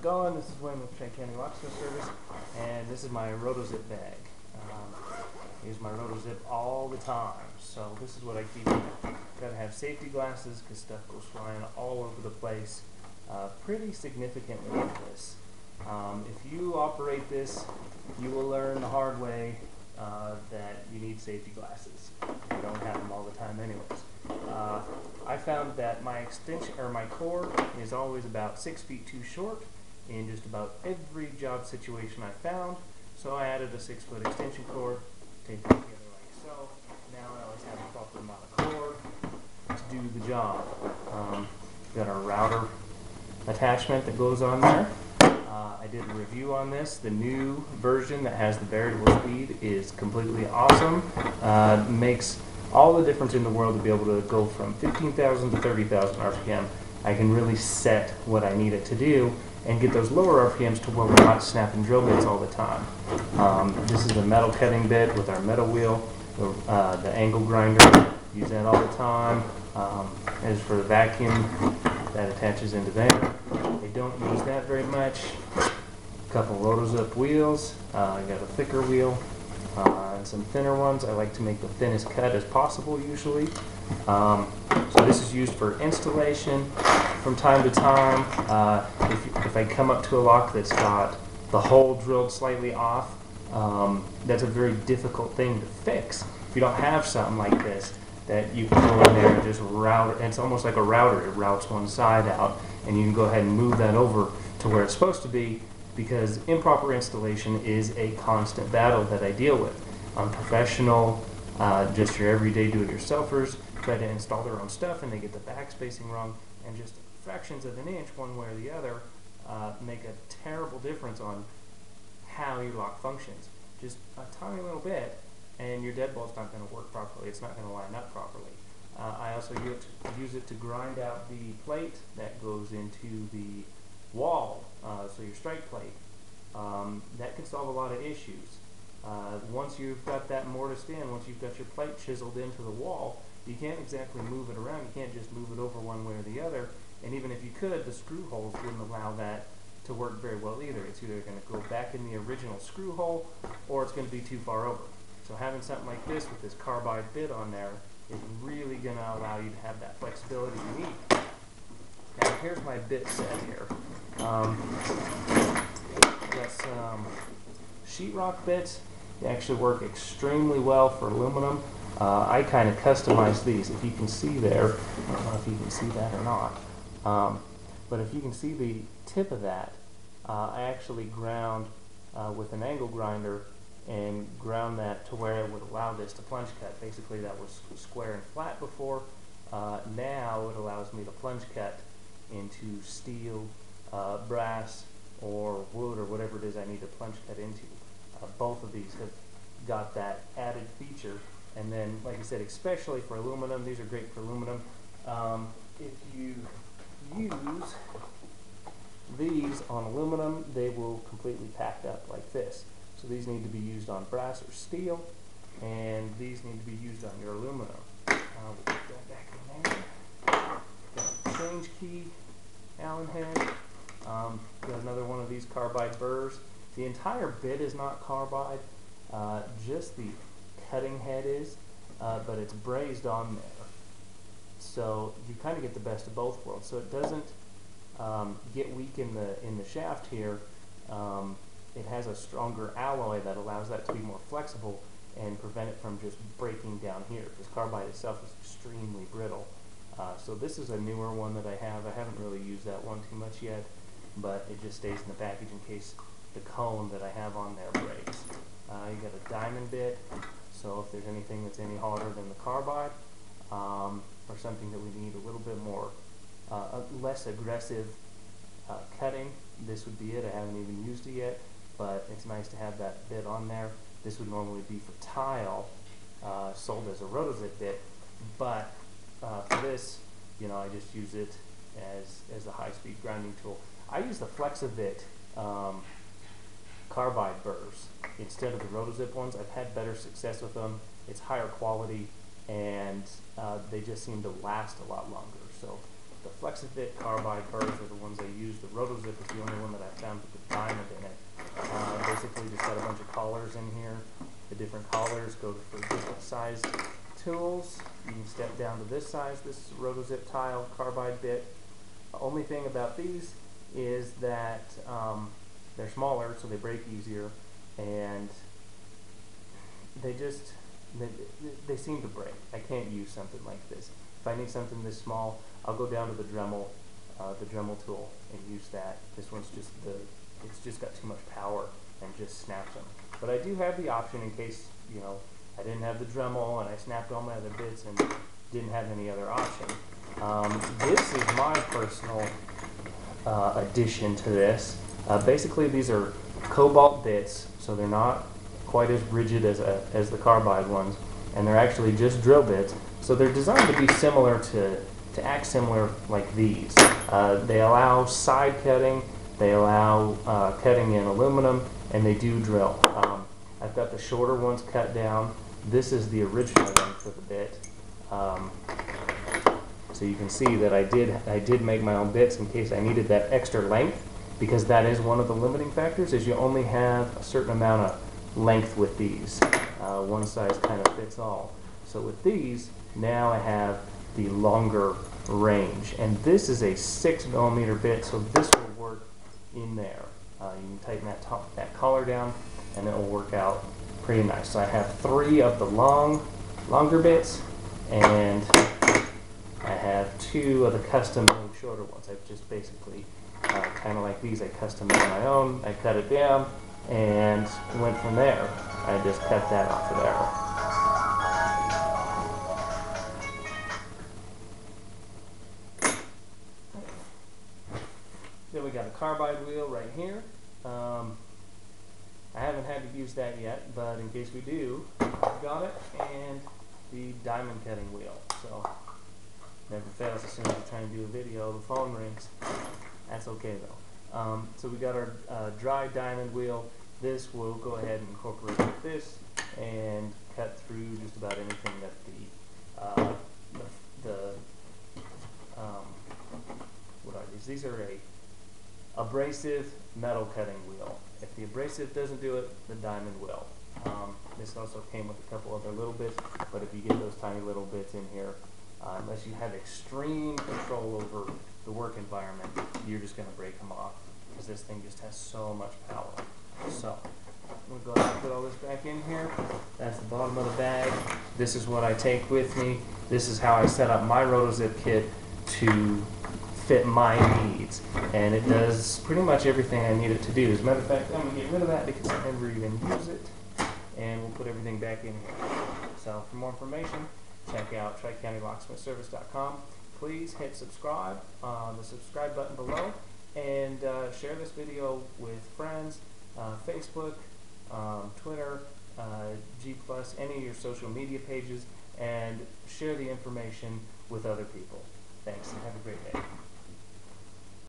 going? This is Wayne with Tri County Locksmith Service, and this is my Rotozip bag. I use my Roto-zip all the time, so this is what I keep in it. Gotta have safety glasses because stuff goes flying all over the place pretty significantly with this. If you operate this, you will learn the hard way that you need safety glasses. You don't have them all the time anyways. I found that my extension or my cord is always about 6 feet too short in just about every job situation I found, so I added a 6-foot extension cord, taped it together like so. Now I always have a proper amount of cord to do the job. Got our router attachment that goes on there. I did a review on this. The new version that has the variable speed is completely awesome. Makes all the difference in the world to be able to go from 15,000 to 30,000 RPM. I can really set what I need it to do and get those lower RPMs to where we're not snapping drill bits all the time. This is a metal cutting bit with our metal wheel, the angle grinder. Use that all the time. As for the vacuum, that attaches into there. I don't use that very much. A couple Rotozip wheels. I got a thicker wheel and some thinner ones. I like to make the thinnest cut as possible usually. So this is used for installation from time to time. If I come up to a lock that's got the hole drilled slightly off, that's a very difficult thing to fix. If you don't have something like this, that you can go in there and just route it. It's almost like a router. It routes one side out, and you can go ahead and move that over to where it's supposed to be, because improper installation is a constant battle that I deal with. I'm professional, just your everyday do-it-yourselfers try to install their own stuff, and they get the back spacing wrong, and just fractions of an inch one way or the other make a terrible difference on how your lock functions. Just a tiny little bit, and your deadbolt's not going to work properly. It's not going to line up properly. I also use it to grind out the plate that goes into the wall, so your strike plate. That can solve a lot of issues. Once you've got that mortised in, once you've got your plate chiseled into the wall, you can't exactly move it around. You can't just move it over one way or the other. And even if you could, the screw holes wouldn't allow that to work very well either. It's either going to go back in the original screw hole, or it's going to be too far over. So having something like this with this carbide bit on there is really going to allow you to have that flexibility you need. Now here's my bit set here. Got some sheetrock bits. They actually work extremely well for aluminum. I kind of customized these. If you can see there, I don't know if you can see that or not, but if you can see the tip of that, I actually ground with an angle grinder and ground that to where it would allow this to plunge cut. Basically that was square and flat before. Now it allows me to plunge cut into steel, brass, or wood, or whatever it is I need to plunge cut into. Both of these have got that added feature. And then, like I said, especially for aluminum, these are great for aluminum. If you use these on aluminum, they will completely pack up like this. So these need to be used on brass or steel, and these need to be used on your aluminum. We'll put that back in there. Got a change key, Allen head. Got another one of these carbide burrs. The entire bit is not carbide, just the cutting head is, but it's brazed on there. So you kind of get the best of both worlds. So it doesn't get weak in the shaft here. It has a stronger alloy that allows that to be more flexible and prevent it from just breaking down here, because carbide itself is extremely brittle. So this is a newer one that I have. I haven't really used that one too much yet, but it just stays in the package in case the cone that I have on there breaks. You got a diamond bit, so if there's anything that's any harder than the carbide, or something that we need a little bit more, less aggressive cutting, this would be it. I haven't even used it yet, but it's nice to have that bit on there. This would normally be for tile, sold as a Rotozip bit, but for this, I just use it as a high-speed grinding tool. I use the Flexibit carbide burrs instead of the Rotozip ones. I've had better success with them. It's higher quality, and they just seem to last a lot longer. So the Flexibit flexi-fit carbide burrs are the ones I use. The Rotozip is the only one that I found with the diamond in it. Basically just got a bunch of collars in here. The different collars go for different sized tools. You can step down to this size. This is a Rotozip tile carbide bit. The only thing about these is that they're smaller, so they break easier, and they seem to break. I can't use something like this. If I need something this small, I'll go down to the Dremel tool and use that. This one's it's just got too much power and just snaps them. But I do have the option in case, you know, I didn't have the Dremel and I snapped all my other bits and didn't have any other option. This is my personal addition to this. Basically, these are Cobalt Bits, so they're not quite as rigid as the carbide ones, and they're actually just drill bits. So they're designed to be similar to act similar like these. They allow side cutting, they allow cutting in aluminum, and they do drill. I've got the shorter ones cut down. This is the original length of the bit. So you can see that I did make my own bits in case I needed that extra length, because that is one of the limiting factors, is you only have a certain amount of length with these. One size kind of fits all. So with these, now I have the longer range, and this is a 6mm bit, so this will work in there. You can tighten that collar down, and it will work out pretty nice. So I have 3 of the longer bits, and I have 2 of the custom-made shorter ones. I've just basically, kind of like these, I custom-made my own. I cut it down and went from there. I just cut that off of there. Then we got a carbide wheel right here. I haven't had to use that yet, but in case we do, I've got it, and the diamond cutting wheel. So never fails. As soon as I try and do a video, the phone rings. That's okay though. So we got our dry diamond wheel. This will go ahead and incorporate with this and cut through just about anything that what are these? These are a abrasive metal cutting wheel. If the abrasive doesn't do it, the diamond will. This also came with a couple other little bits, but if you get those tiny little bits in here, unless you have extreme control over the work environment, you're just going to break them off, because this thing just has so much power. So I'm going to go ahead and put all this back in here. That's the bottom of the bag. This is what I take with me. This is how I set up my Roto-zip kit to fit my needs, and it does pretty much everything I need it to do. As a matter of fact, I'm going to get rid of that because I never even use it, and we'll put everything back in here. So for more information, check out Tricountylocksmithservice.com. Please hit subscribe, the subscribe button below, and share this video with friends, Facebook, Twitter, G+, any of your social media pages, and share the information with other people. Thanks, and have a great day.